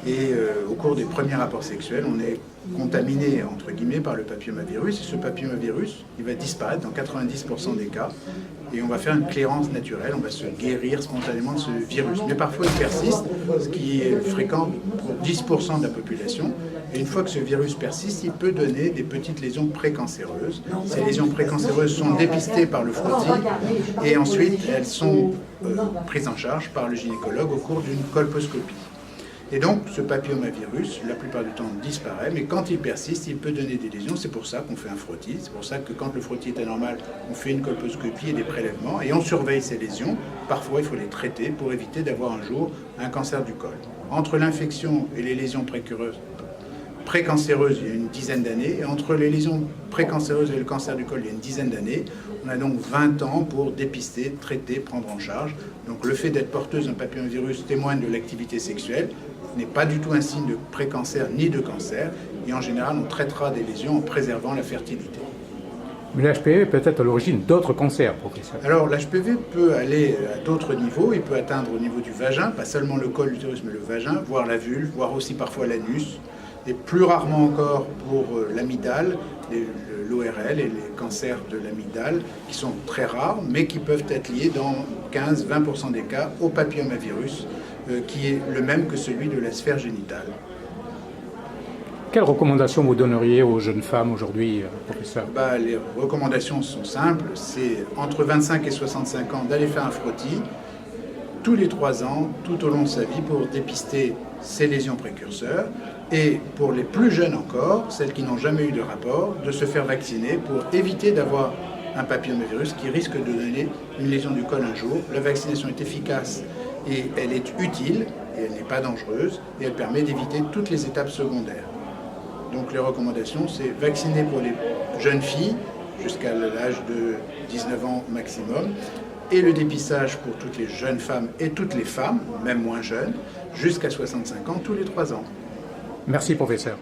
Et au cours des premiers rapports sexuels, on est contaminé, entre guillemets, par le papillomavirus. Et ce papillomavirus, il va disparaître dans 90% des cas. Et on va faire une clairance naturelle, on va se guérir spontanément de ce virus. Mais parfois, il persiste, ce qui est fréquent pour 10% de la population. Et une fois que ce virus persiste, il peut donner des petites lésions précancéreuses. Ces lésions précancéreuses sont dépistées par le frottis et ensuite elles sont prises en charge par le gynécologue au cours d'une colposcopie. Et donc, ce papillomavirus, la plupart du temps, disparaît, mais quand il persiste, il peut donner des lésions. C'est pour ça qu'on fait un frottis. C'est pour ça que quand le frottis est anormal, on fait une colposcopie et des prélèvements, et on surveille ces lésions. Parfois, il faut les traiter pour éviter d'avoir un jour un cancer du col. Entre l'infection et les lésions précancéreuses, il y a une dizaine d'années, et entre les lésions précancéreuses et le cancer du col, il y a une dizaine d'années. On a donc 20 ans pour dépister, traiter, prendre en charge. Donc le fait d'être porteuse d'un papillomavirus témoigne de l'activité sexuelle, n'est pas du tout un signe de précancer ni de cancer, et en général, on traitera des lésions en préservant la fertilité. Mais l'HPV peut être à l'origine d'autres cancers, professeur. Alors l'HPV peut aller à d'autres niveaux, il peut atteindre au niveau du vagin, pas seulement le col, l'utérus, mais le vagin, voire la vulve, voire aussi parfois l'anus, et plus rarement encore pour l'amygdale, l'ORL et les cancers de l'amygdale, qui sont très rares, mais qui peuvent être liés dans 15-20% des cas au papillomavirus, qui est le même que celui de la sphère génitale. Quelles recommandations vous donneriez aux jeunes femmes aujourd'hui, professeur? Les recommandations sont simples, c'est entre 25 et 65 ans d'aller faire un frottis tous les 3 ans, tout au long de sa vie, pour dépister ces lésions précurseurs. Et pour les plus jeunes encore, celles qui n'ont jamais eu de rapport, de se faire vacciner pour éviter d'avoir un papillomavirus qui risque de donner une lésion du col un jour. La vaccination est efficace et elle est utile, et elle n'est pas dangereuse, et elle permet d'éviter toutes les étapes secondaires. Donc les recommandations, c'est vacciner pour les jeunes filles jusqu'à l'âge de 19 ans maximum, et le dépistage pour toutes les jeunes femmes et toutes les femmes, même moins jeunes, jusqu'à 65 ans, tous les 3 ans. Merci, professeur.